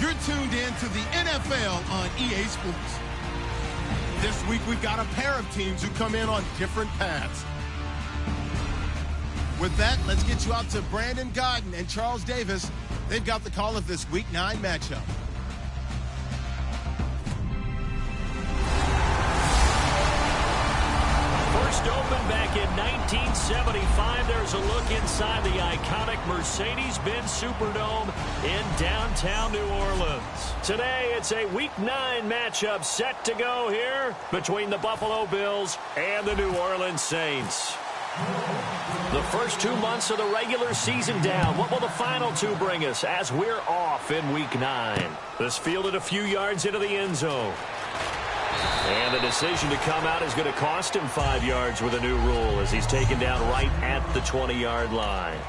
You're tuned in to the NFL on EA Sports. This week, we've got a pair of teams who come in on different paths. With that, let's get you out to Brandon Godden and Charles Davis. They've got the call of this Week 9 matchup. First opened back in 1975. There's a look inside the iconic Mercedes-Benz Superdome in downtown New Orleans. Today, it's a Week 9 matchup set to go here between the Buffalo Bills and the New Orleans Saints. The first 2 months of the regular season down. What will the final two bring us as we're off in Week 9? This fielded a few yards into the end zone. And the decision to come out is going to cost him 5 yards with a new rule as he's taken down right at the 20-yard line.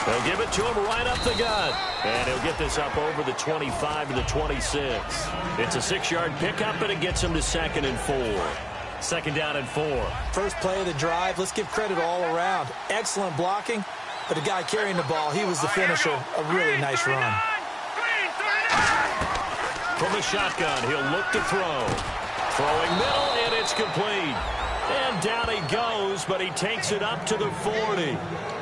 They'll give it to him right up the gut. And he'll get this up over the 25 to the 26. It's a 6-yard pickup, and it gets him to 2nd and 4. 2nd down and 4. First play of the drive. Let's give credit all around. Excellent blocking, but the guy carrying the ball, he was the finisher. A really nice run. From the shotgun, he'll look to throw. Throwing middle, and it's complete. And down he goes, but he takes it up to the 40.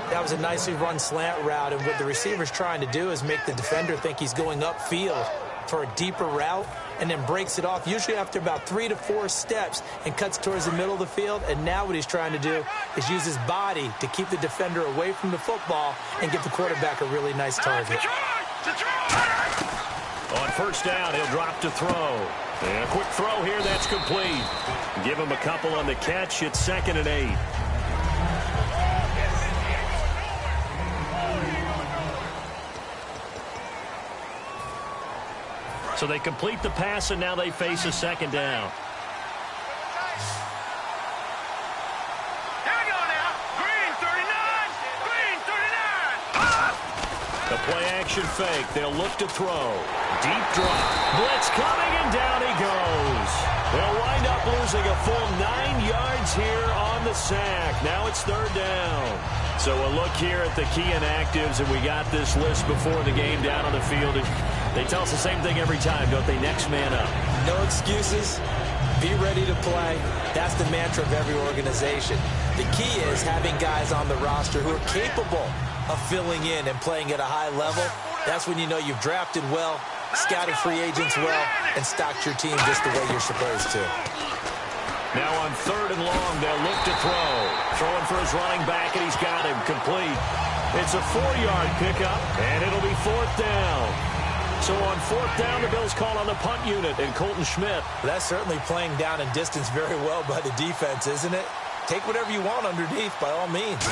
That was a nicely run slant route, and what the receiver's trying to do is make the defender think he's going upfield for a deeper route and then breaks it off, usually after about 3 to 4 steps, and cuts towards the middle of the field. And now what he's trying to do is use his body to keep the defender away from the football and give the quarterback a really nice target. On first down, he'll drop to throw. And a quick throw here, that's complete. Give him a couple on the catch. It's 2nd and 8. So they complete the pass, and now they face a 2nd down. Here we go now. Green 39. Green 39. The play action fake. They'll look to throw. Deep drop. Blitz coming, and down he goes. They'll wind up losing a full 9 yards here on the sack. Now it's 3rd down. So a look here at the key inactives, and we got this list before the game down on the field. They tell us the same thing every time, don't they? Next man up. No excuses. Be ready to play. That's the mantra of every organization. The key is having guys on the roster who are capable of filling in and playing at a high level. That's when you know you've drafted well, scouted free agents well, and stocked your team just the way you're supposed to. Now on 3rd and long, they'll look to throw. Throwing for his running back, and he's got him complete. It's a 4-yard pickup, and it'll be 4th down. So on 4th down, the Bills call on the punt unit and Colton Schmidt. That's certainly playing down and distance very well by the defense, isn't it? Take whatever you want underneath, by all means.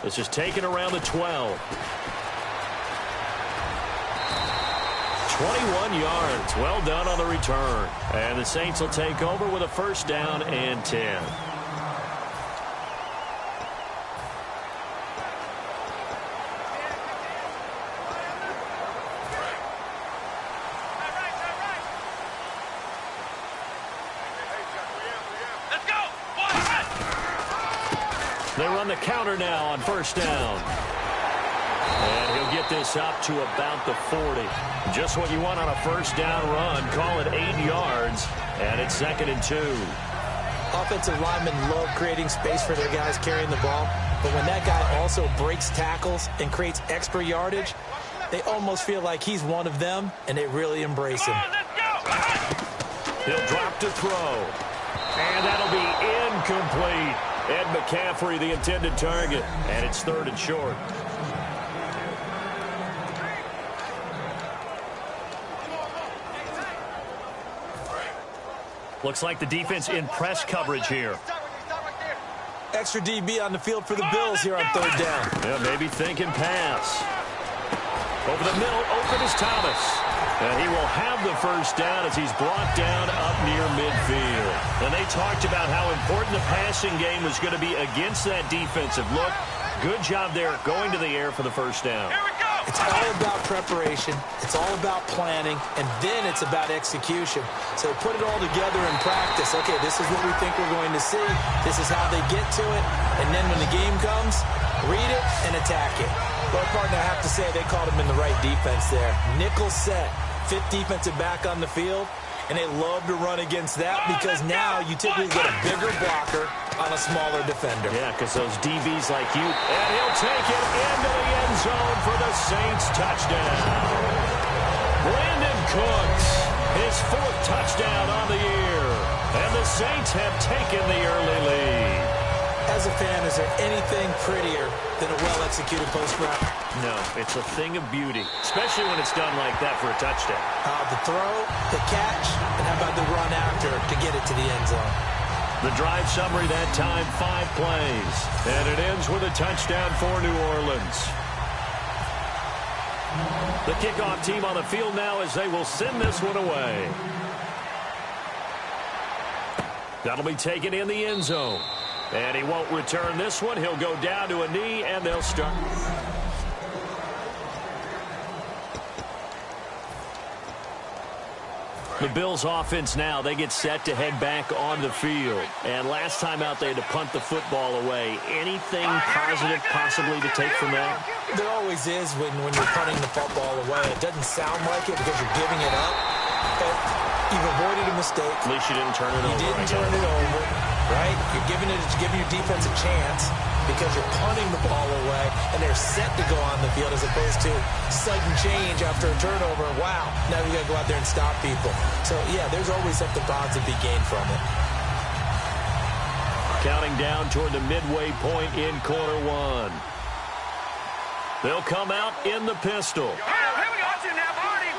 This is taken around the 12. 21 yards. Well done on the return. And the Saints will take over with a 1st down and 10. They run the counter now on 1st down. And he'll get this up to about the 40. Just what you want on a 1st down run. Call it 8 yards. And it's 2nd and 2. Offensive linemen love creating space for their guys carrying the ball. But when that guy also breaks tackles and creates extra yardage, they almost feel like he's one of them, and they really embrace him. He'll drop to throw. And that'll be incomplete. Ed McCaffrey, the intended target. And it's 3rd and short. Looks like the defense in press coverage here. Extra DB on the field for the Bills here on 3rd down. Yeah, maybe thinking pass. Over the middle, open is Thomas. And he will have the first down as he's brought down up near midfield. And they talked about how important the passing game was going to be against that defensive look. Good job there going to the air for the first down. Here we go. It's all about preparation. It's all about planning. And then it's about execution. So put it all together in practice. Okay, this is what we think we're going to see. This is how they get to it. And then when the game comes, read it and attack it. Well, partner, I have to say they called him in the right defense there. Nickel set. Fifth defensive back on the field, and they love to run against that because now you typically get a bigger blocker on a smaller defender. Yeah, because those DBs like you. And he'll take it into the end zone for the Saints touchdown. Brandon Cooks, his fourth touchdown on the year. And the Saints have taken the early lead. As a fan, is there anything prettier than a well-executed post route? No, it's a thing of beauty, especially when it's done like that for a touchdown. The throw, the catch, and how about the run after to get it to the end zone? The drive summary that time, 5 plays. And it ends with a touchdown for New Orleans. The kickoff team on the field now as they will send this one away. That'll be taken in the end zone. And he won't return this one. He'll go down to a knee, and they'll start. The Bills offense now, they get set to head back on the field. And last time out, they had to punt the football away. Anything positive possibly to take from that? There always is when you're punting the football away. It doesn't sound like it because you're giving it up. But you've avoided a mistake. At least you didn't turn it over. You didn't turn it over, right? You're giving your defense a chance because you're punting the ball away, and they're set to go on the field as opposed to sudden change after a turnover. Wow, now you got to go out there and stop people. So, yeah, there's always something positive to be gained from it. Counting down toward the midway point in quarter one. They'll come out in the pistol. Here we go. Now, Barney.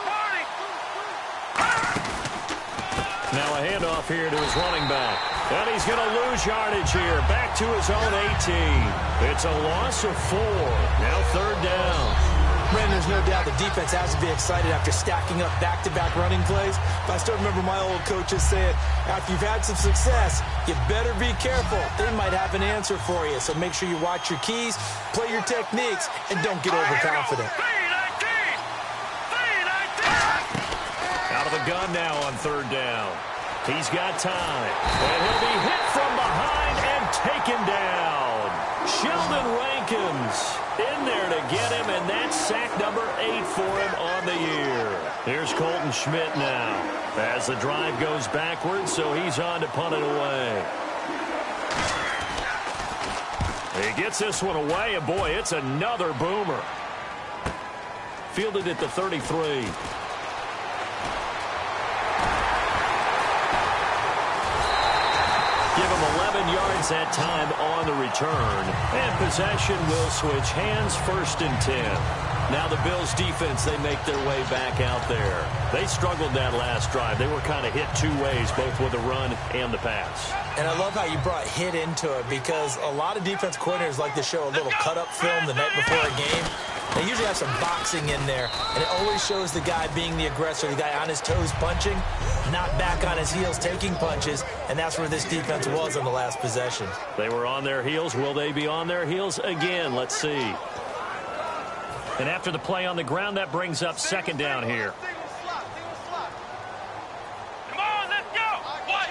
Now a handoff here to his running back. And he's going to lose yardage here. Back to his own 18. It's a loss of 4. Now third down. Brandon, there's no doubt the defense has to be excited after stacking up back-to-back running plays. But I still remember my old coaches saying, after you've had some success, you better be careful. They might have an answer for you. So make sure you watch your keys, play your techniques, and don't get overconfident. Out of the gun now on third down. He's got time. And he'll be hit from behind and taken down. Sheldon Rankins in there to get him, and that's sack number 8 for him on the year. Here's Colton Schmidt now as the drive goes backwards, so he's on to punt it away. He gets this one away, and boy, it's another boomer. Fielded at the 33. Give him 11 yards that time on the return. And possession will switch hands, 1st and 10. Now the Bills defense, they make their way back out there. They struggled that last drive. They were kind of hit 2 ways, both with the run and the pass. And I love how you brought hit into it because a lot of defense coordinators like to show a little cut-up film the night before a game. They usually have some boxing in there, and it always shows the guy being the aggressor, the guy on his toes punching, not back on his heels taking punches, and that's where this defense was on the last possession. They were on their heels. Will they be on their heels again? Let's see. And after the play on the ground, that brings up 2nd down here. Come on, let's go. 1,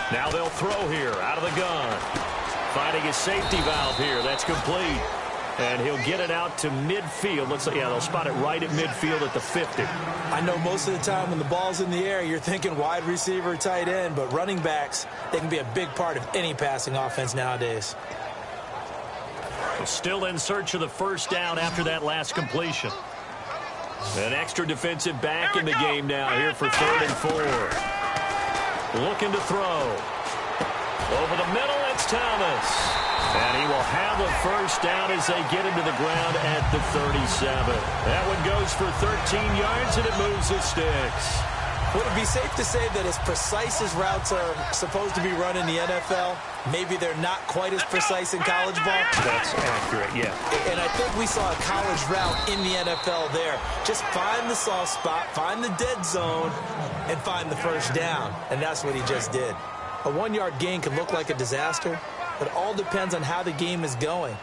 9, Now they'll throw here out of the gun. Finding his safety valve here. That's complete. And he'll get it out to midfield. Looks like, yeah, they'll spot it right at midfield at the 50. I know most of the time when the ball's in the air, you're thinking wide receiver, tight end, but running backs, they can be a big part of any passing offense nowadays. Still in search of the 1st down after that last completion. An extra defensive back in the game now here for 3rd and 4. Looking to throw. Over the middle, it's Thomas. And he will have a 1st down as they get him to the ground at the 37. That one goes for 13 yards, and it moves the sticks. Would it be safe to say that as precise as routes are supposed to be run in the NFL, maybe they're not quite as precise in college ball? That's accurate, yeah. And I think we saw a college route in the NFL there. Just find the soft spot, find the dead zone, and find the first down. And that's what he just did. A 1-yard gain can look like a disaster, but it all depends on how the game is going.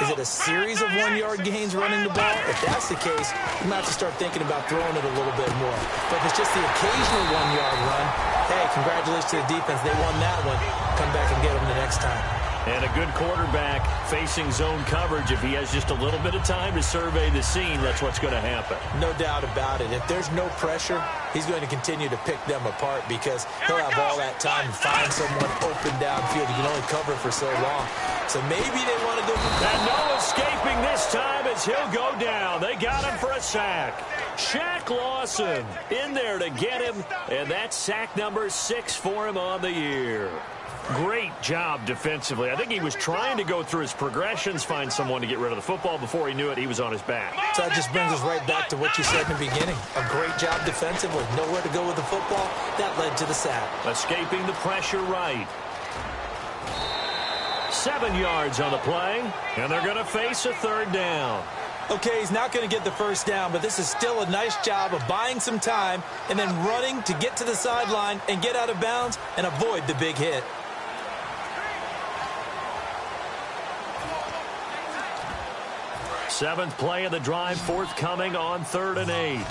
Is it a series of 1-yard gains running the ball? If that's the case, you might have to start thinking about throwing it a little bit more. But if it's just the occasional 1-yard run, hey, congratulations to the defense. They won that one. Come back and get them the next time. And a good quarterback facing zone coverage. If he has just a little bit of time to survey the scene, that's what's going to happen. No doubt about it. If there's no pressure, he's going to continue to pick them apart because he'll have all that time to find someone open downfield. You can only cover for so long. So maybe they want to go. And no escaping this time as he'll go down. They got him for a sack. Shaq Lawson in there to get him, and that's sack number 6 for him on the year. Great job defensively. I think he was trying to go through his progressions, find someone to get rid of the football. Before he knew it, he was on his back. So that just brings us right back to what you said in the beginning. A great job defensively. Nowhere to go with the football. That led to the sack. Escaping the pressure right. 7 yards on the play, and they're going to face a 3rd down. Okay, he's not going to get the first down, but this is still a nice job of buying some time and then running to get to the sideline and get out of bounds and avoid the big hit. Seventh play of the drive forthcoming on 3rd and 8.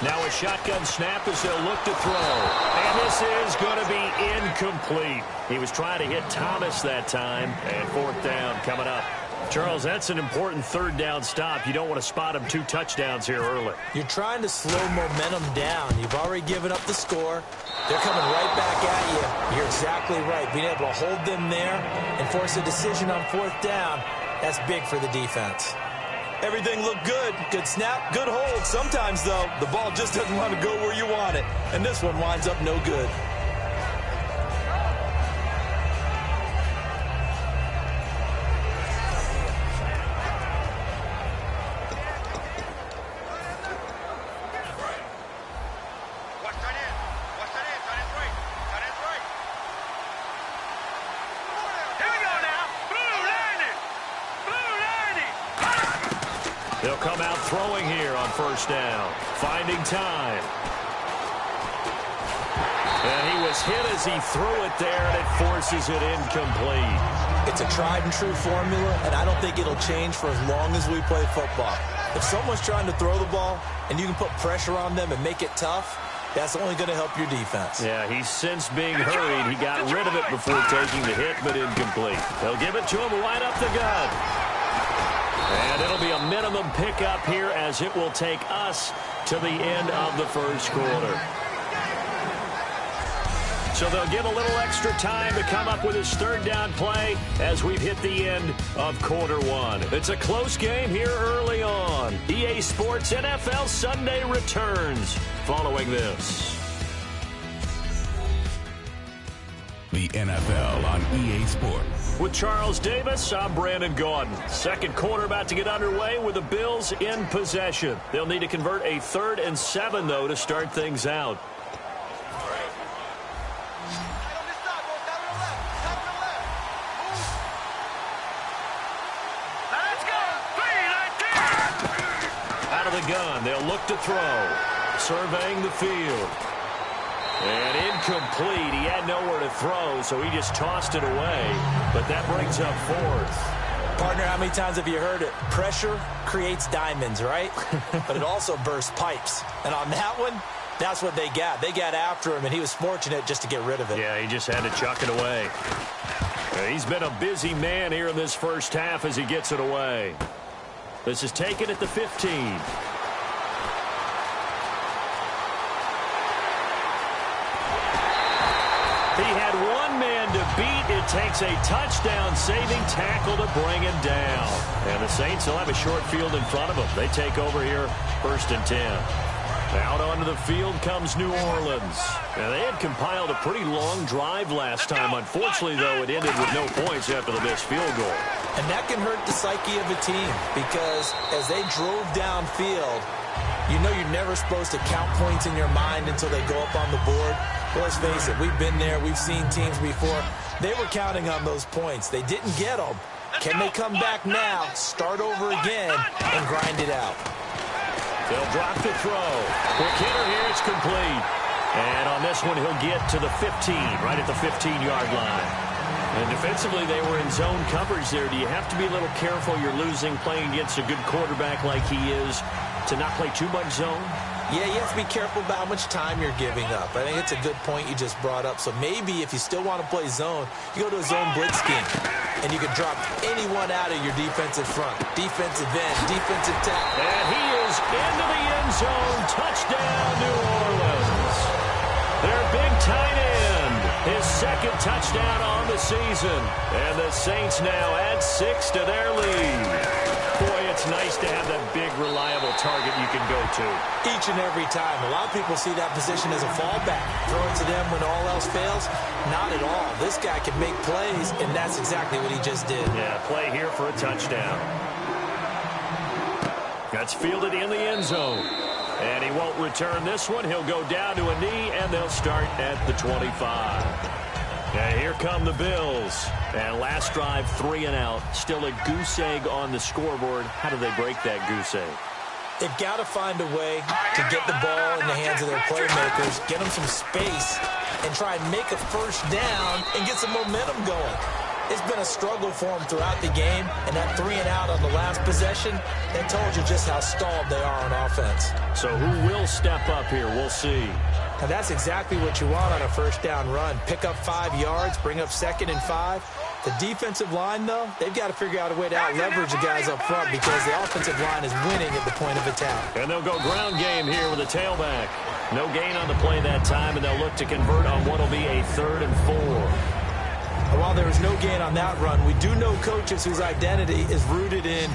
Now a shotgun snap as they'll look to throw. And this is going to be incomplete. He was trying to hit Thomas that time. And 4th down coming up. Charles, that's an important 3rd down stop. You don't want to spot him 2 touchdowns here early. You're trying to slow momentum down. You've already given up the score. They're coming right back at you. You're exactly right. Being able to hold them there and force a decision on 4th down, that's big for the defense. Everything looked good. Good snap, good hold. Sometimes, though, the ball just doesn't want to go where you want it. And this one winds up no good. They'll come out throwing here on 1st down. Finding time. And he was hit as he threw it there, and it forces it incomplete. It's a tried-and-true formula, and I don't think it'll change for as long as we play football. If someone's trying to throw the ball, and you can put pressure on them and make it tough, that's only going to help your defense. Yeah, he's since being hurried. He got rid of it before taking the hit, but incomplete. They'll give it to him right up the gut. And it'll be a minimum pickup here as it will take us to the end of the 1st quarter. So they'll give a little extra time to come up with his 3rd down play as we've hit the end of quarter 1. It's a close game here early on. EA Sports NFL Sunday returns following this. The NFL on EA Sports. With Charles Davis, I'm Brandon Gaudin. 2nd quarter about to get underway with the Bills in possession. They'll need to convert a 3rd and 7, though, to start things out. Out of the gun, they'll look to throw. Surveying the field. And incomplete. He had nowhere to throw, so he just tossed it away. But that brings up 4th. Partner, how many times have you heard it? Pressure creates diamonds, right? But it also bursts pipes. And on that one, that's what they got. They got after him, and he was fortunate just to get rid of it. Yeah, he just had to chuck it away. He's been a busy man here in this 1st half as he gets it away. This is taken at the 15. He had one man to beat. It takes a touchdown-saving tackle to bring him down. And the Saints will have a short field in front of them. They take over here 1st and 10. Out onto the field comes New Orleans. Now, they had compiled a pretty long drive last time. Unfortunately, though, it ended with no points after the missed field goal. And that can hurt the psyche of a team because as they drove downfield, you know you're never supposed to count points in your mind until they go up on the board. Well, let's face it, we've been there. We've seen teams before. They were counting on those points. They didn't get them. Can they come back now, start over again, and grind it out? They'll drop the throw. Quick hitter here, it's complete. And on this one, he'll get to the 15, right at the 15-yard line. And defensively, they were in zone coverage there. Do you have to be a little careful you're losing playing against a good quarterback like he is to not play too much zone? Yeah, you have to be careful about how much time you're giving up. I think it's a good point you just brought up. So maybe if you still want to play zone, you go to a zone blitz scheme. And you can drop anyone out of your defensive front. Defensive end, defensive tackle. And he is into the end zone. Touchdown, New Orleans. Their big tight end. His second touchdown on the season. And the Saints now add 6 to their lead. Boy, it's nice to have that big, reliable target you can go to. Each and every time. A lot of people see that position as a fallback. Throw it to them when all else fails. Not at all. This guy can make plays, and that's exactly what he just did. Yeah, play here for a touchdown. That's fielded in the end zone. And he won't return this one. He'll go down to a knee, and they'll start at the 25. And here come the Bills. And last drive, 3 and out. Still a goose egg on the scoreboard. How do they break that goose egg? They've got to find a way to get the ball in the hands of their playmakers, get them some space, and try and make a first down and get some momentum going. It's been a struggle for them throughout the game, and that 3 and out on the last possession, that told you just how stalled they are on offense. So who will step up here? We'll see. And that's exactly what you want on a first down run. Pick up 5 yards, bring up 2nd and 5. The defensive line, though, they've got to figure out a way to out-leverage the guys up front because the offensive line is winning at the point of attack. And they'll go ground game here with a tailback. No gain on the play that time, and they'll look to convert on what will be a 3rd and 4. And while there was no gain on that run, we do know coaches whose identity is rooted in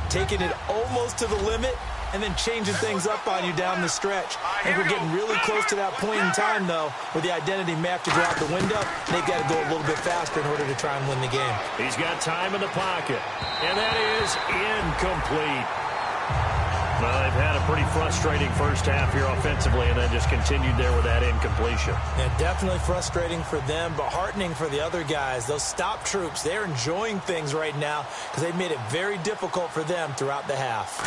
taking it almost to the limit and then changing things up on you down the stretch. I think we're getting really close to that point in time, though, where the identity may have to go out the window, and they've got to go a little bit faster in order to try and win the game. He's got time in the pocket, and that is incomplete. Well, they've had a pretty frustrating first half here offensively and then just continued there with that incompletion. Yeah, definitely frustrating for them, but heartening for the other guys. Those stop troops, they're enjoying things right now because they've made it very difficult for them throughout the half.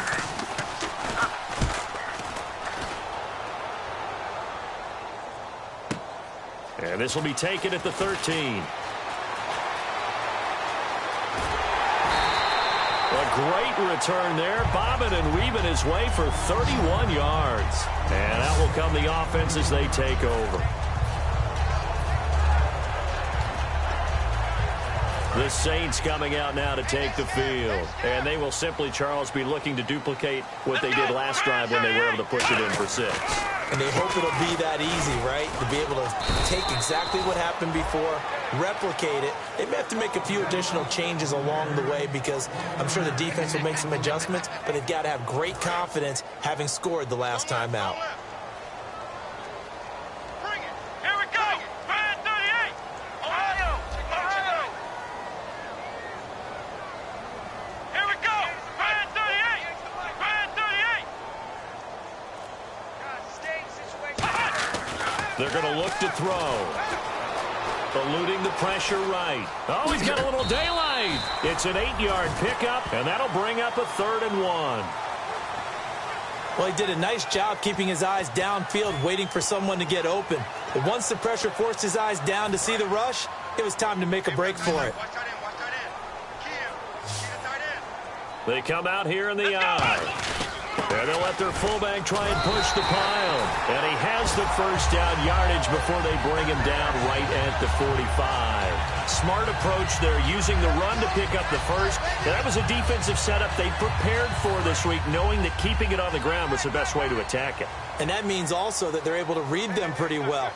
And this will be taken at the 13. A great return there, bobbing and weaving his way for 31 yards. And that will come the offense as they take over. The Saints coming out now to take the field. And they will simply, Charles, be looking to duplicate what they did last drive when they were able to push it in for 6. And they hope it'll be that easy, right? To be able to take exactly what happened before, replicate it. They may have to make a few additional changes along the way because I'm sure the defense will make some adjustments, but they've got to have great confidence having scored the last time out. Here we go. 38. Ohio. Here we go. 38. 38. They're going to look to throw. Eluding the pressure right. Oh, he's got a little daylight. It's an 8-yard pickup, and that'll bring up a 3rd and 1. Well, he did a nice job keeping his eyes downfield, waiting for someone to get open. But once the pressure forced his eyes down to see the rush, it was time to make a break for it. They come out here in the eye. And they'll let their fullback try and push the pile. And he has the first down yardage before they bring him down right at the 45. Smart approach there, using the run to pick up the first. That was a defensive setup they prepared for this week, knowing that keeping it on the ground was the best way to attack it. And that means also that they're able to read them pretty well.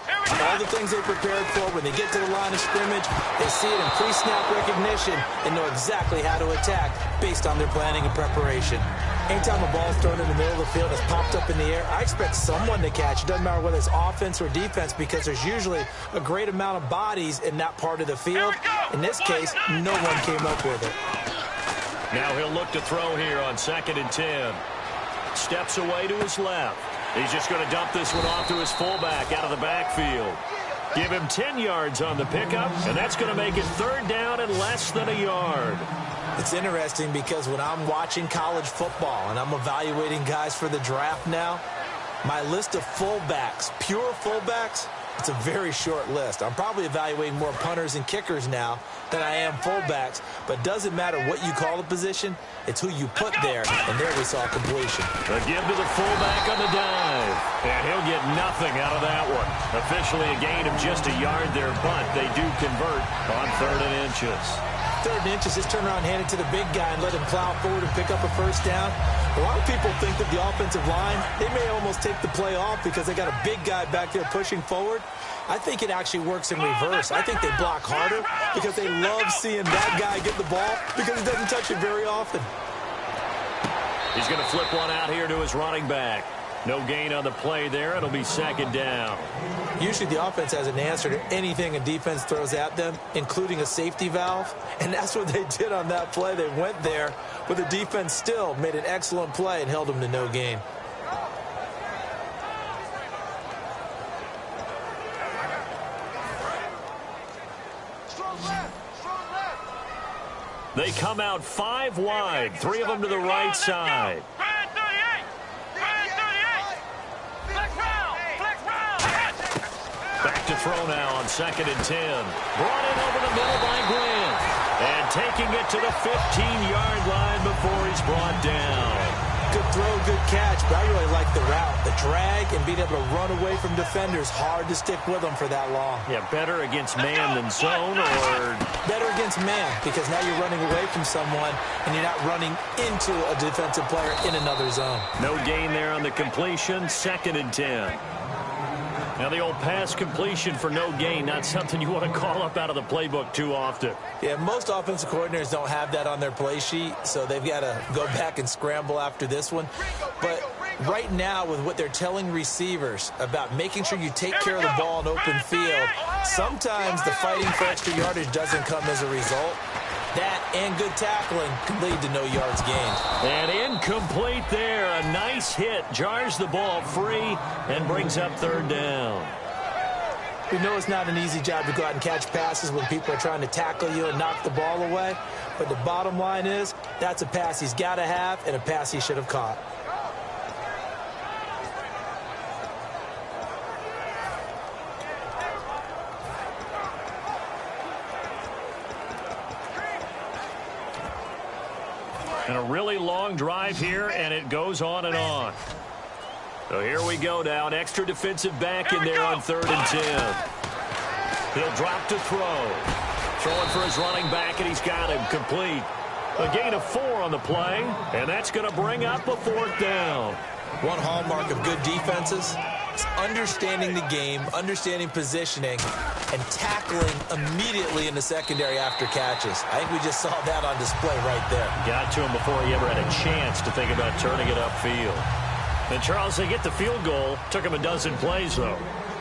All the things they prepared for, when they get to the line of scrimmage, they see it in pre-snap recognition and know exactly how to attack based on their planning and preparation. Anytime a ball's thrown in the middle of the field, it's popped up in the air, I expect someone to catch. It doesn't matter whether it's offense or defense, because there's usually a great amount of bodies in that part of the field. In this case, no one came up with it. Now he'll look to throw here on 2nd and 10. Steps away to his left. He's just going to dump this one off to his fullback out of the backfield. Give him 10 yards on the pickup, and that's going to make it 3rd down and less than a yard. It's interesting because when I'm watching college football and I'm evaluating guys for the draft now, my list of fullbacks, pure fullbacks, it's a very short list. I'm probably evaluating more punters and kickers now than I am fullbacks, but doesn't matter what you call the position, it's who you put there, and there we saw completion. A give to the fullback on the dive, and he'll get nothing out of that one. Officially a gain of just a yard there, but they do convert on 3rd and inches. 3rd and inches, just turn around, hand it to the big guy, and let him plow forward and pick up a 1st down. A lot of people think that the offensive line, they may almost take the play off because they got a big guy back there pushing forward. I think it actually works in reverse. I think they block harder because they love seeing that guy get the ball because he doesn't touch it very often. He's going to flip one out here to his running back. No gain on the play there. It'll be 2nd down. Usually the offense has an answer to anything a defense throws at them, including a safety valve. And that's what they did on that play. They went there, but the defense still made an excellent play and held them to no gain. They come out 5 wide, 3 of them to the right side. Back to throw now on 2nd and 10. Brought in over the middle by Grant. And taking it to the 15-yard line before he's brought down. Good throw, good catch, but I really like the route. The drag and being able to run away from defenders, hard to stick with them for that long. Yeah, better against man than zone, or better against man, because now you're running away from someone and you're not running into a defensive player in another zone. No gain there on the completion, 2nd and 10. Now the old pass completion for no gain, not something you want to call up out of the playbook too often. Yeah, most offensive coordinators don't have that on their play sheet, so they've got to go back and scramble after this one. But right now, with what they're telling receivers about making sure you take care of the ball in open field, sometimes the fighting for extra yardage doesn't come as a result. That and good tackling can lead to no yards gained. And incomplete there. A nice hit. Jars the ball free and brings up 3rd down. We know it's not an easy job to go out and catch passes when people are trying to tackle you and knock the ball away. But the bottom line is, that's a pass he's got to have and a pass he should have caught. And a really long drive here, and it goes on and on. So here we go now. An extra defensive back in there on 3rd and 10. He'll drop to throw. Throwing for his running back, and he's got him complete. A gain of 4 on the play, and that's going to bring up a 4th down. One hallmark of good defenses is understanding the game, understanding positioning, and tackling immediately in the secondary after catches. I think we just saw that on display right there. Got to him before he ever had a chance to think about turning it upfield. And Charles, they get the field goal. Took him a dozen plays, though.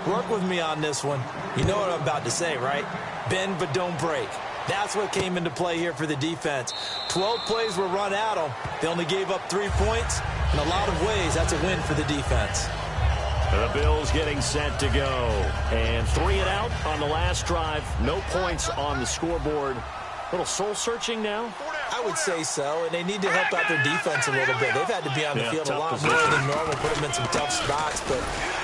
Work with me on this one. You know what I'm about to say, right? Bend but don't break. That's what came into play here for the defense. 12 plays were run at them. They only gave up 3 points. In a lot of ways, that's a win for the defense. The Bills getting set to go. And 3 and out on the last drive. No points on the scoreboard. A little soul-searching now? I would say so, and they need to help out their defense a little bit. They've had to be on the field a lot more than normal, put them in some tough spots. But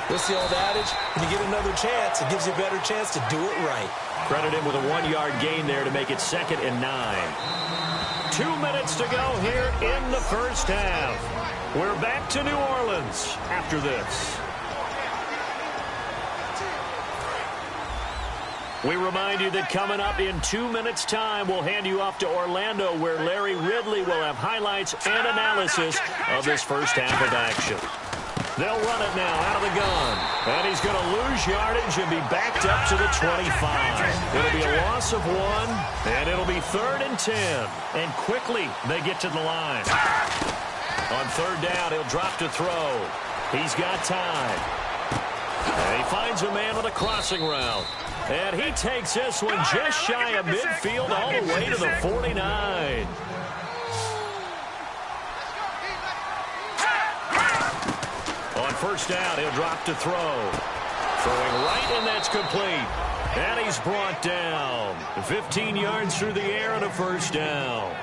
what's the old adage? When you get another chance, it gives you a better chance to do it right. Credit him with a 1-yard gain there to make it 2nd and 9. 2 minutes to go here in the first half. We're back to New Orleans after this. We remind you that coming up in 2 minutes' time, we'll hand you off to Orlando, where Larry Ridley will have highlights and analysis of this first half of action. They'll run it now out of the gun. And he's going to lose yardage and be backed up to the 25. It'll be a loss of 1, and it'll be 3rd and 10. And quickly they get to the line. On 3rd down, he'll drop to throw. He's got time. And he finds a man on a crossing route. And he takes this one just shy of midfield all the way to the 49. On 1st down, he'll drop to throw. Throwing right, and that's complete. And he's brought down. 15 yards through the air and a 1st down.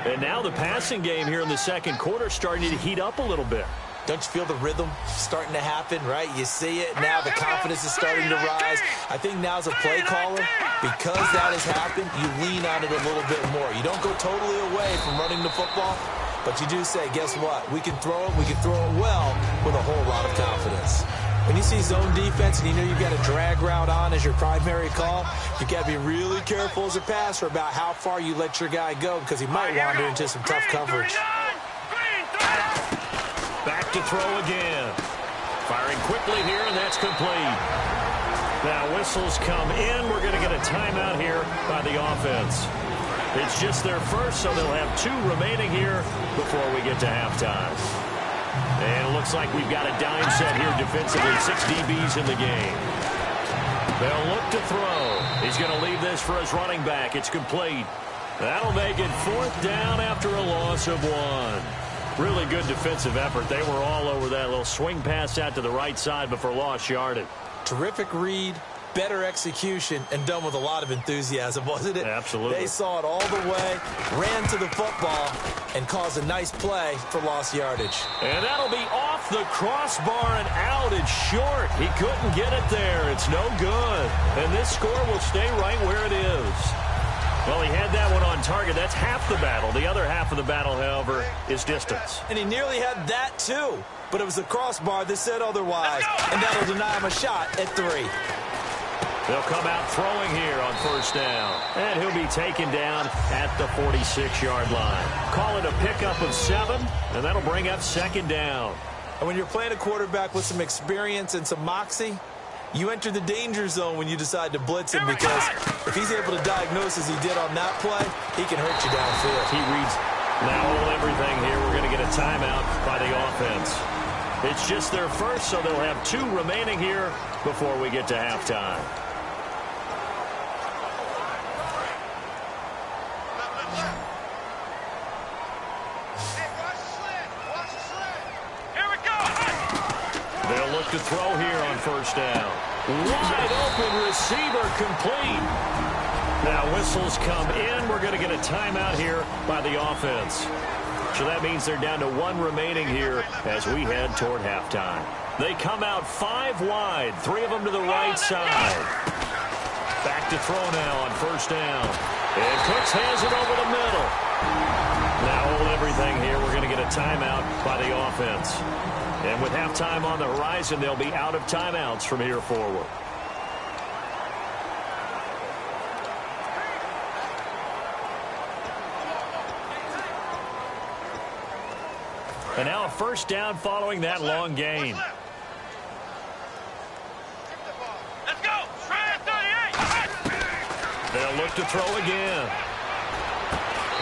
And now the passing game here in the 2nd quarter starting to heat up a little bit. Don't you feel the rhythm starting to happen, right? You see it. Now the confidence is starting to rise. I think now as a play caller, because that has happened, you lean on it a little bit more. You don't go totally away from running the football, but you do say, guess what? We can throw it. We can throw it well with a whole lot of confidence. When you see zone defense and you know you've got a drag route on as your primary call, you've got to be really careful as a passer about how far you let your guy go because he might wander into some tough coverage. Back to throw again. Firing quickly here, and that's complete. Now whistles come in. We're going to get a timeout here by the offense. It's just their first, so they'll have 2 remaining here before we get to halftime. And it looks like we've got a dime set here defensively. 6 DBs in the game. They'll look to throw. He's going to leave this for his running back. It's complete. That'll make it 4th down after a loss of 1. Really good defensive effort. They were all over that little swing pass out to the right side before lost yardage. Terrific read, better execution, and done with a lot of enthusiasm, wasn't it? Absolutely. They saw it all the way, ran to the football, and caused a nice play for lost yardage. And that'll be off the crossbar and out. It's short. He couldn't get it there. It's no good. And this score will stay right where it is. Well, he had that one on target. That's half the battle. The other half of the battle, however, is distance. And he nearly had that, too. But it was the crossbar that said otherwise. And that'll deny him a shot at 3. They'll come out throwing here on 1st down. And he'll be taken down at the 46-yard line. Call it a pickup of 7, and that'll bring up 2nd down. And when you're playing a quarterback with some experience and some moxie, you enter the danger zone when you decide to blitz him because if he's able to diagnose as he did on that play, he can hurt you downfield. He reads now all everything here. We're going to get a timeout by the offense. It's just their first, so they'll have 2 remaining here before we get to halftime. They'll look to throw here on 1st down. Wide open receiver complete. Now whistles come in. We're going to get a timeout here by the offense. So that means they're down to 1 remaining here as we head toward halftime. They come out 5 wide, 3 of them to the right side. Back to throw now on 1st down. And Cooks has it over the middle. Now hold everything here. We're going to get a timeout by the offense. And with halftime on the horizon, they'll be out of timeouts from here forward. And now a 1st down following that long gain. Let's go. 38. They'll look to throw again.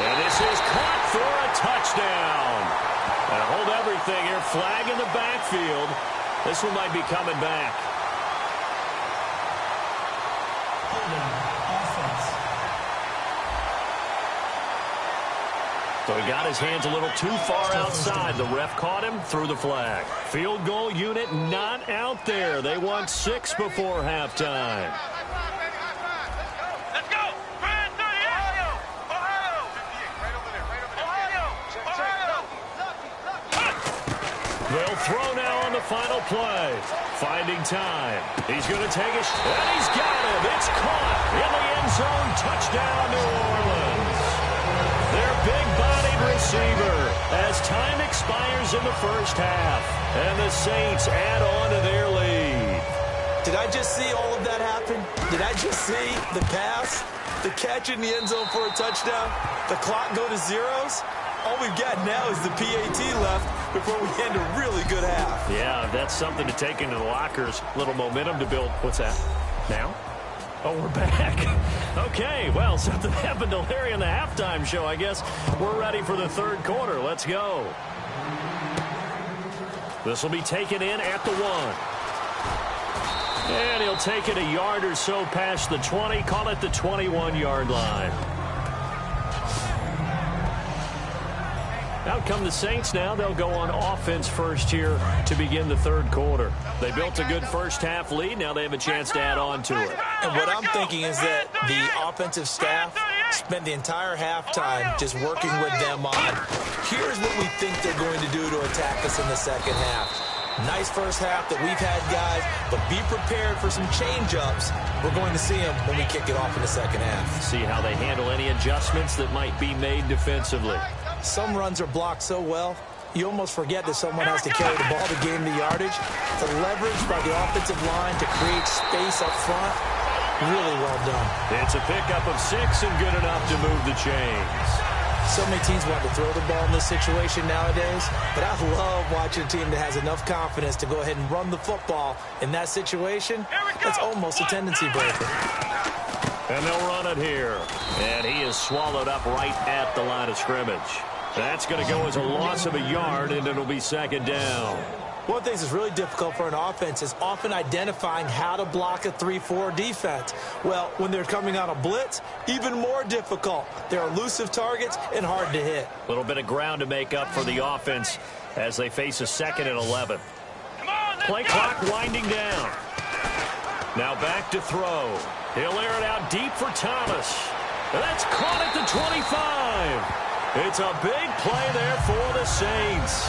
And this is caught for a touchdown. Now hold everything here. Flag in the backfield. This one might be coming back. So he got his hands a little too far outside. The ref caught him, threw the flag. Field goal unit not out there. They want 6 before halftime. Let's go. 38. Ohio. They'll throw now on the final play. Finding time. He's going to take it. And he's got him. It's caught in the end zone. Touchdown, New Orleans. Their big-bodied receiver as time expires in the 1st half. And the Saints add on to their lead. Did I just see all of that happen? Did I just see the pass, the catch in the end zone for a touchdown, the clock go to zeros? all we've got now is the PAT left before we end a really good half. Yeah, that's something to take into the lockers. Little momentum to build. What's that? Now? Oh, we're back. Okay, well, something happened to Larry in the halftime show, I guess. We're ready for the third quarter. Let's go. This will be taken in at the 1. And he'll take it a yard or so past the 20. Call it the 21-yard line. Out come the Saints now. They'll go on offense first here to begin the third quarter. They built a good first-half lead. Now they have a chance to add on to it. And what I'm thinking is that the offensive staff spent the entire halftime just working with them on, here's what we think they're going to do to attack us in the second half. Nice first half that we've had, guys, but be prepared for some change-ups. We're going to see them when we kick it off in the second half. See how they handle any adjustments that might be made defensively. Some runs are blocked so well, you almost forget that someone has to carry the ball to gain the yardage. The leverage by the offensive line to create space up front, really well done. It's a pickup of 6 and good enough to move the chains. So many teams want to throw the ball in this situation nowadays, but I love watching a team that has enough confidence to go ahead and run the football. In that situation, that's almost a tendency breaker. And they'll run it here. And he is swallowed up right at the line of scrimmage. That's going to go as a loss of a yard, and it'll be second down. One of the things that's really difficult for an offense is often identifying how to block a 3-4 defense. Well, when they're coming on a blitz, even more difficult. They're elusive targets and hard to hit. A little bit of ground to make up for the offense as they face a 2nd and 11. Play clock winding down. Now back to throw. He'll air it out deep for Thomas. That's caught at the 25. It's a big play there for the Saints.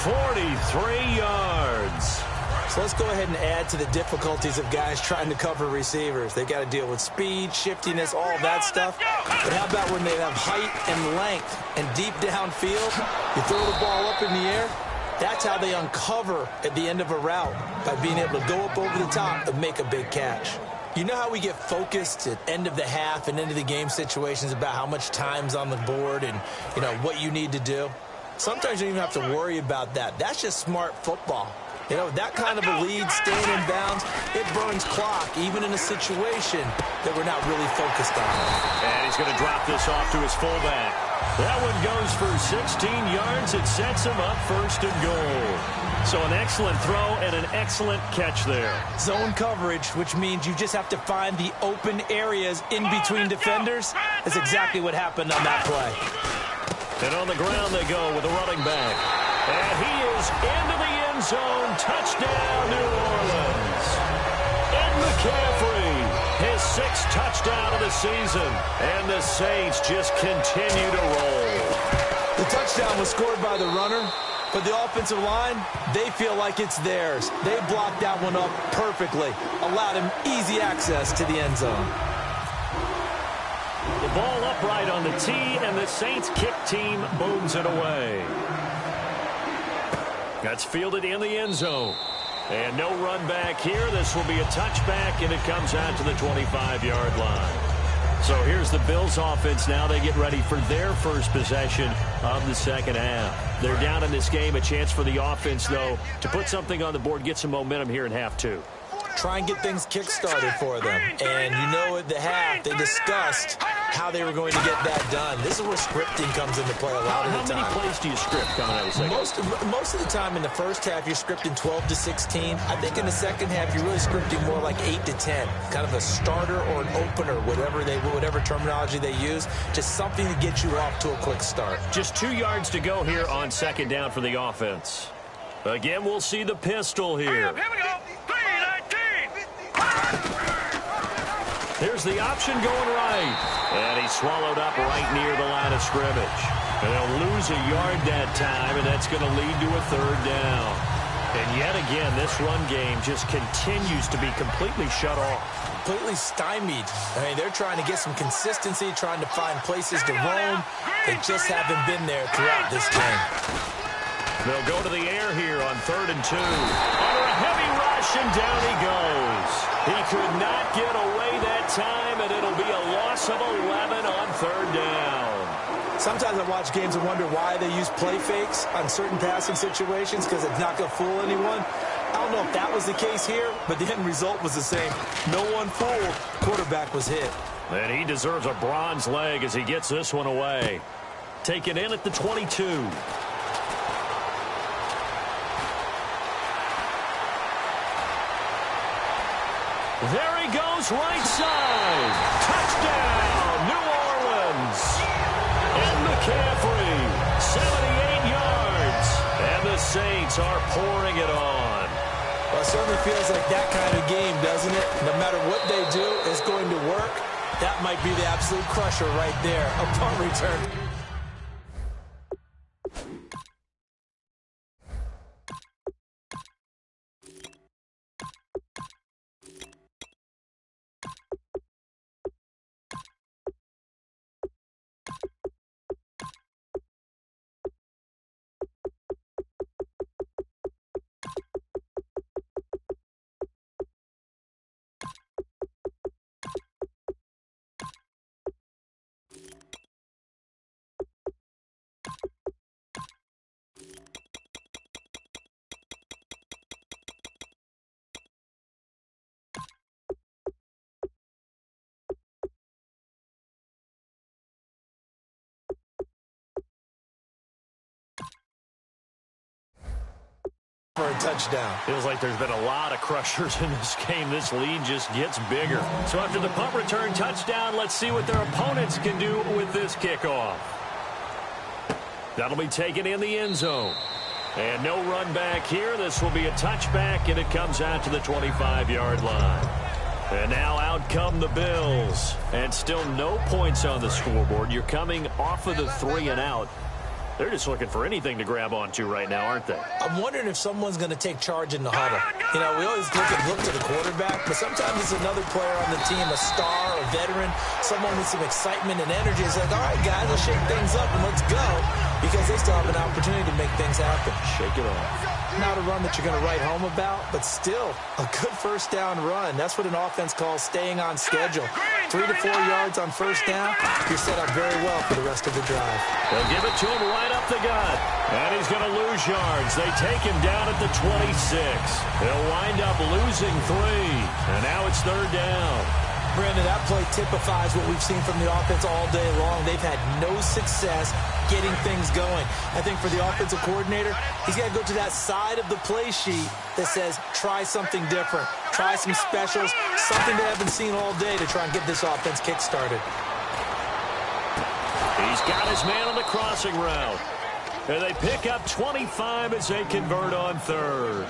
43 yards. So let's go ahead and add to the difficulties of guys trying to cover receivers. They've got to deal with speed, shiftiness, all of that stuff. But how about when they have height and length and deep downfield? You throw the ball up in the air. That's how they uncover at the end of a route, by being able to go up over the top and make a big catch. You know how we get focused at end of the half and into the game situations about how much time's on the board and, you know, what you need to do? Sometimes you don't even have to worry about that. That's just smart football. You know, that kind of a lead, staying in bounds, it burns clock, even in a situation that we're not really focused on. And he's going to drop this off to his fullback. That one goes for 16 yards. It sets him up 1st and goal. So an excellent throw and an excellent catch there. Zone coverage, which means you just have to find the open areas in between defenders. That's exactly what happened on that play. And on the ground they go with the running back. And he is into the end zone. Touchdown, New Orleans. Ed McCaffrey, his 6th touchdown of the season. And the Saints just continue to roll. The touchdown was scored by the runner, but the offensive line, they feel like it's theirs. They blocked that one up perfectly, allowed him easy access to the end zone. The ball upright on the tee, and the Saints kick team booms it away. That's fielded in the end zone. And no run back here. This will be a touchback, and it comes out to the 25-yard line. So here's the Bills offense now. They get ready for their first possession of the second half. They're down in this game. A chance for the offense, though, to put something on the board, get some momentum here in half 2. Try and get things kick-started for them. And you know at the half, they discussed how they were going to get that done. This is where scripting comes into play a lot of the time. How many plays do you script coming out of the second? Most of the time in the first half, you're scripting 12 to 16. I think in the second half, you're really scripting more like 8 to 10. Kind of a starter or an opener, whatever terminology they use. Just something to get you off to a quick start. Just 2 yards to go here on second down for the offense. Again, we'll see the pistol here. Here we go. 3-19. Here's the option going right. And he's swallowed up right near the line of scrimmage. And they'll lose a yard that time, and that's going to lead to a 3rd down. And yet again, this run game just continues to be completely shut off. Completely stymied. I mean, they're trying to get some consistency, trying to find places to roam. They just haven't been there throughout this game. They'll go to the air here on 3rd and 2. Under a heavy rush, and down he goes. He could not get away that time, and it'll be a loss of 11 on 3rd down. Sometimes I watch games and wonder why they use play fakes on certain passing situations because it's not going to fool anyone. I don't know if that was the case here, but the end result was the same. No one fooled. Quarterback was hit. And he deserves a bronze leg as he gets this one away. Taken in at the 22. There he goes, right side. Touchdown, New Orleans. And McCaffrey, 78 yards. And the Saints are pouring it on. Well, it certainly feels like that kind of game, doesn't it? No matter what they do, it's going to work. That might be the absolute crusher right there. A punt return. For a touchdown. Feels like there's been a lot of crushers in this game. This lead just gets bigger. So after the punt return touchdown, let's see what their opponents can do with this kickoff. That'll be taken in the end zone. And no run back here. This will be a touchback, and it comes out to the 25-yard line. And now out come the Bills. And still no points on the scoreboard. You're coming off of the 3 and out. They're just looking for anything to grab onto right now, aren't they? I'm wondering if someone's going to take charge in the huddle. You know, we always look to the quarterback, but sometimes it's another player on the team, a star, a veteran, someone with some excitement and energy. It's like, all right, guys, let's shake things up and let's go, because they still have an opportunity to make things happen. Shake it off. Not a run that you're going to write home about, but still a good first down run. That's what an offense calls staying on schedule. 3 to 4 yards on first down, you're set up very well for the rest of the drive. They'll give it to him right up the gut. And he's going to lose yards. They take him down at the 26. He'll wind up losing 3. And now it's third down. Brandon, that play typifies what we've seen from the offense all day long. They've had no success getting things going. I think for the offensive coordinator, he's got to go to that side of the play sheet that says, try something different. Try some specials, something they haven't seen all day to try and get this offense kick-started. He's got his man on the crossing route. And they pick up 25 as they convert on third.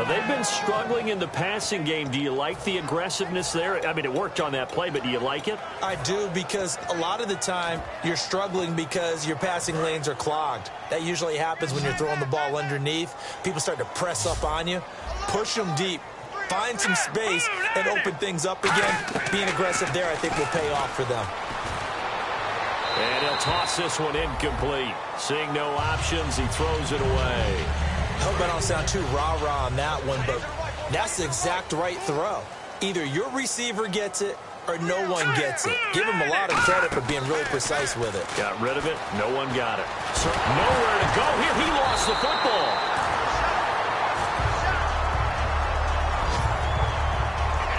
They've been struggling in the passing game. Do you like the aggressiveness there? I mean, it worked on that play, but do you like it? I do, because a lot of the time you're struggling because your passing lanes are clogged. That usually happens when you're throwing the ball underneath. People start to press up on you. Push them deep. Find some space and open things up again. Being aggressive there, I think, will pay off for them. And he'll toss this one incomplete. Seeing no options, he throws it away. I hope I don't sound too rah-rah on that one, but that's the exact right throw. Either your receiver gets it or no one gets it. Give him a lot of credit for being really precise with it. Got rid of it. No one got it. So nowhere to go here. He lost the football.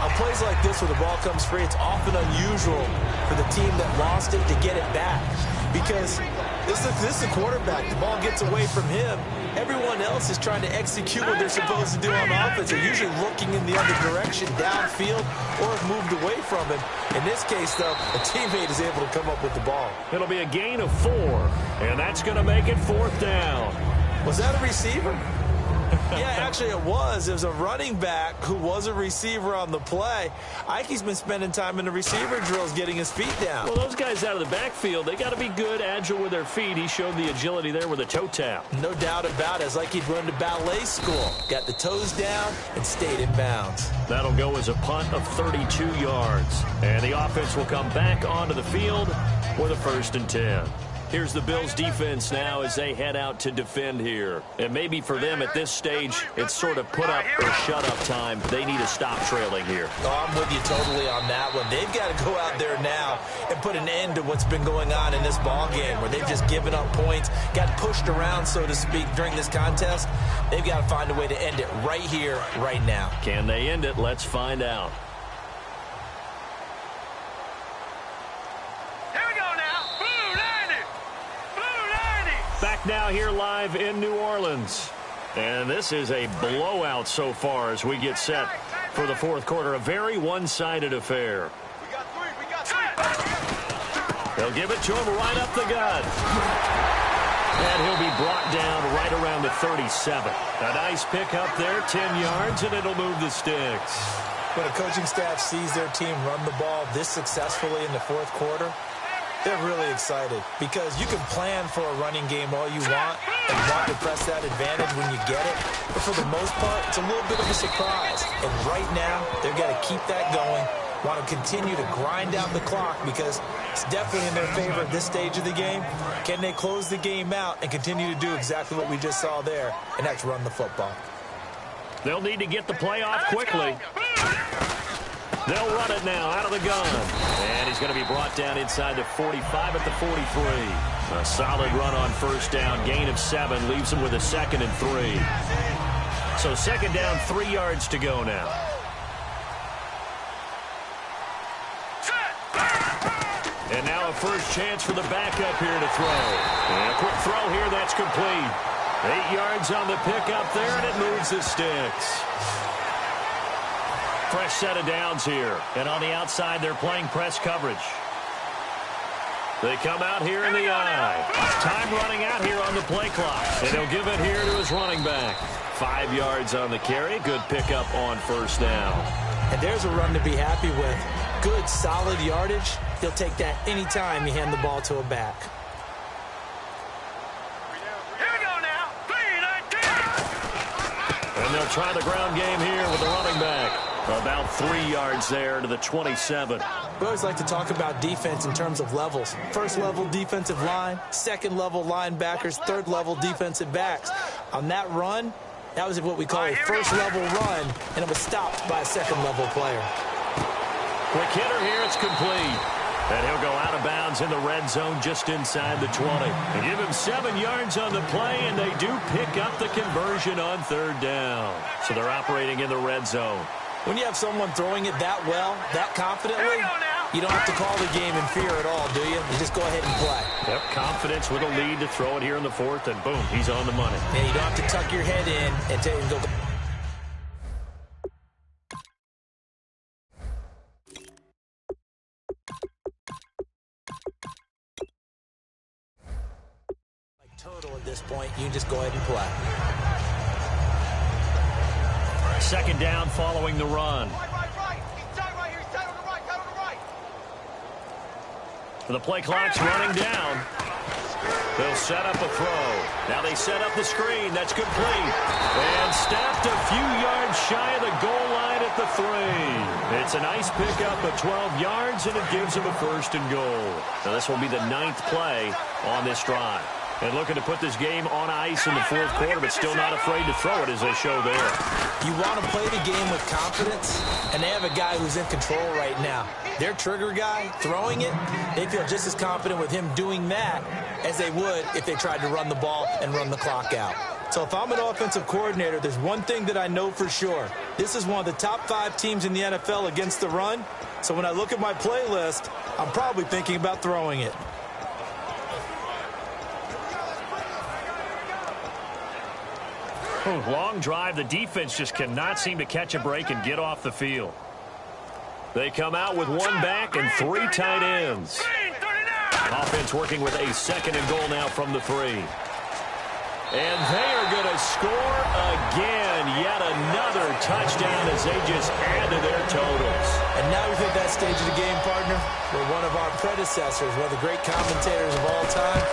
On plays like this where the ball comes free, it's often unusual for the team that lost it to get it back. Because this is the quarterback. The ball gets away from him. Everyone else is trying to execute what they're supposed to do on offense. They're usually looking in the other direction, downfield, or have moved away from him. In this case, though, a teammate is able to come up with the ball. It'll be a gain of 4, and that's going to make it 4th down. Was that a receiver? Yeah, actually it was. It was a running back who was a receiver on the play. Ike's been spending time in the receiver drills getting his feet down. Well, those guys out of the backfield, they got to be good, agile with their feet. He showed the agility there with a toe tap. No doubt about it. It's like he'd run to ballet school. Got the toes down and stayed in bounds. That'll go as a punt of 32 yards. And the offense will come back onto the field with a 1st and 10. Here's the Bills defense now as they head out to defend here. And maybe for them at this stage, it's sort of put up or shut up time. They need to stop trailing here. Oh, I'm with you totally on that one. They've got to go out there now and put an end to what's been going on in this ball game where they've just given up points, got pushed around, so to speak, during this contest. They've got to find a way to end it right here, right now. Can they end it? Let's find out. Back now here live in New Orleans. And this is a blowout so far as we get set for the fourth quarter. A very one-sided affair. We got three. They'll give it to him right up the gut. And he'll be brought down right around the 37. A nice pick up there, 10 yards, and it'll move the sticks. When a coaching staff sees their team run the ball this successfully in the fourth quarter, they're really excited because you can plan for a running game all you want and want to press that advantage when you get it. But for the most part, it's a little bit of a surprise. And right now, they've got to keep that going, want to continue to grind out the clock because it's definitely in their favor at this stage of the game. Can they close the game out and continue to do exactly what we just saw there, and that's run the football? They'll need to get the play off quickly. They'll run it now out of the gun. And he's going to be brought down inside the 45 at the 43. A solid run on first down. Gain of 7 leaves him with a 2nd and 3. So 2nd down, 3 yards to go now. And now a first chance for the backup here to throw. And a quick throw here, that's complete. 8 yards on the pickup there, and it moves the sticks. Fresh set of downs here. And on the outside, they're playing press coverage. They come out here in the eye. Time running out here on the play clock. And he'll give it here to his running back. 5 yards on the carry. Good pickup on first down. And there's a run to be happy with. Good, solid yardage. He'll take that anytime you hand the ball to a back. Here we go now. 3-19. And they'll try the ground game here with the running back. About 3 yards there to the 27. We always like to talk about defense in terms of levels. First level defensive line, second level linebackers, third level defensive backs. On that run, that was what we call a first level run, and it was stopped by a second level player. Quick hitter here, it's complete. And he'll go out of bounds in the red zone just inside the 20. They give him 7 yards on the play, and they do pick up the conversion on third down. So they're operating in the red zone. When you have someone throwing it that well, that confidently, you don't have to call the game in fear at all, do you? You just go ahead and play. Yep, confidence with a lead to throw it here in the fourth, and boom, he's on the money. Yeah, you don't have to tuck your head in and take and go. Like total at this point, you can just go ahead and play. 2nd down following the run. Right. He's tight right here. He's tight on the right. The play clock's running down. They'll set up a throw. Now they set up the screen. That's complete. And stepped a few yards shy of the goal line at the 3. It's a nice pickup of 12 yards, and it gives them a 1st and goal. Now this will be the 9th play on this drive. And looking to put this game on ice in the fourth quarter, but still not afraid to throw it as they show there. You want to play the game with confidence, and they have a guy who's in control right now. Their trigger guy, throwing it, they feel just as confident with him doing that as they would if they tried to run the ball and run the clock out. So if I'm an offensive coordinator, there's one thing that I know for sure. This is one of the top 5 teams in the NFL against the run. So when I look at my playlist, I'm probably thinking about throwing it. Long drive. The defense just cannot seem to catch a break and get off the field. They come out with 1 back and 3 tight ends. Offense working with a 2nd and goal now from the 3. And they are going to score again. Yet another touchdown as they just add to their totals. And now we've hit that stage of the game, partner, where one of our predecessors, one of the great commentators of all time,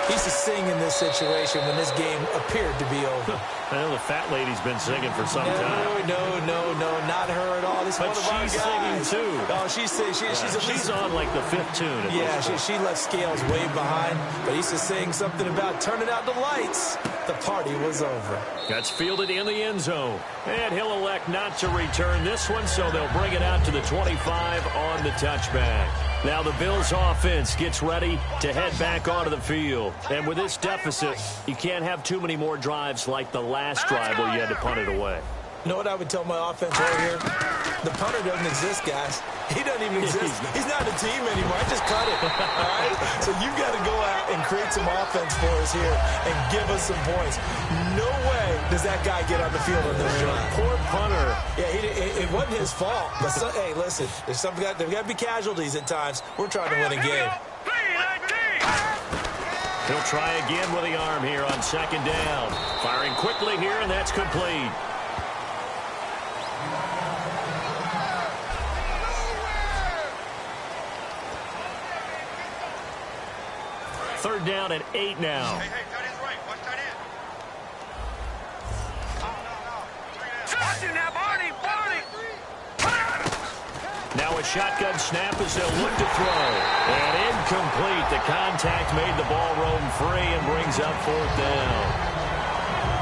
He used to sing in this situation when this game appeared to be over. I know the fat lady's been singing for some time. No, not her at all. This but one of our she's guys. singing, too. Oh, she's on, like, the 5th tune. Yeah, she left Scales way behind, but he used to sing something about turning out the lights. The party was over. That's fielded in the end zone. And he'll elect not to return this one, so they'll bring it out to the 25 on the touchback. Now the Bills offense gets ready to head back onto the field. And with this deficit, you can't have too many more drives like the last drive where you had to punt it away. You know what I would tell my offense right here? The punter doesn't exist, guys. He doesn't even exist. He's not a team anymore. I just cut it. All right? So you've got to go out and create some offense for us here and give us some points. No way does that guy get on the field on this drive. Poor punter. Yeah, it wasn't his fault. But hey, listen, there's got to be casualties at times. We're trying to win a game. He'll try again with the arm here on 2nd down. Firing quickly here, and that's complete. Third down and 8 now. Hey, tight end's right. Watch tight end. Watch him now, Barney. Now a shotgun snap as they'll look to throw. And incomplete. The contact made the ball roam free and brings up 4th down.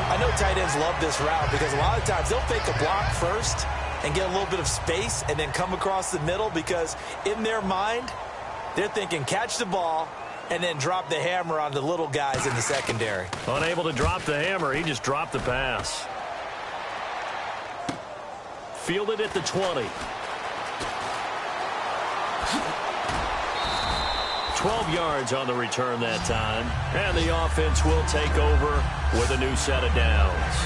I know tight ends love this route because a lot of times they'll fake a block first and get a little bit of space and then come across the middle because in their mind, they're thinking catch the ball and then drop the hammer on the little guys in the secondary. Unable to drop the hammer, he just dropped the pass. Fielded at the 20. 12 yards on the return that time. And the offense will take over with a new set of downs.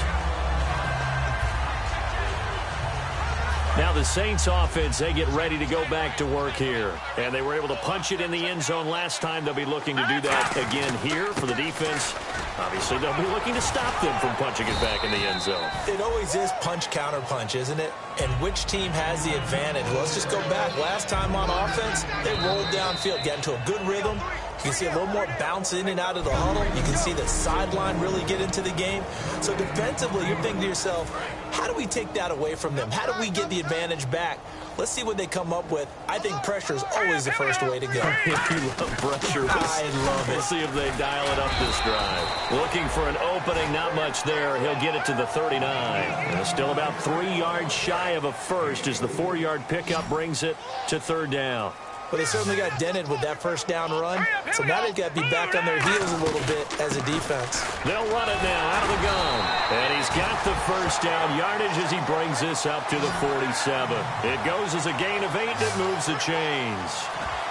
Now the Saints offense, they get ready to go back to work here. And they were able to punch it in the end zone last time. They'll be looking to do that again here for the defense. Obviously, they'll be looking to stop them from punching it back in the end zone. It always is punch, counter punch, isn't it? And which team has the advantage? Well, let's just go back. Last time on offense, they rolled downfield, got into a good rhythm. You can see a little more bounce in and out of the huddle. You can see the sideline really get into the game. So defensively, you're thinking to yourself, how do we take that away from them? How do we get the advantage back? Let's see what they come up with. I think pressure is always the first way to go. If you love pressure, I love it. We'll see if they dial it up this drive. Looking for an opening, not much there. He'll get it to the 39. And still about 3 yards shy of a first as the 4-yard pickup brings it to 3rd down. Well, they certainly got dented with that first down run. So now they've got to be back on their heels a little bit as a defense. They'll run it now out of the gun. And he's got the first down yardage as he brings this up to the 47. It goes as a gain of 8 that moves the chains.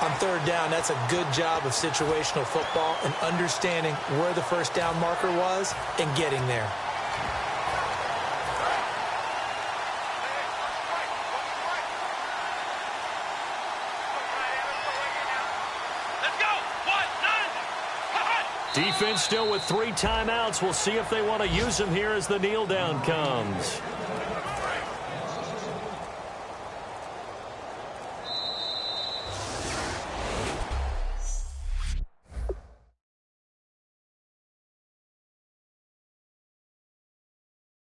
On 3rd down, that's a good job of situational football and understanding where the first down marker was and getting there. Defense still with 3 timeouts. We'll see if they want to use them here as the kneel down comes.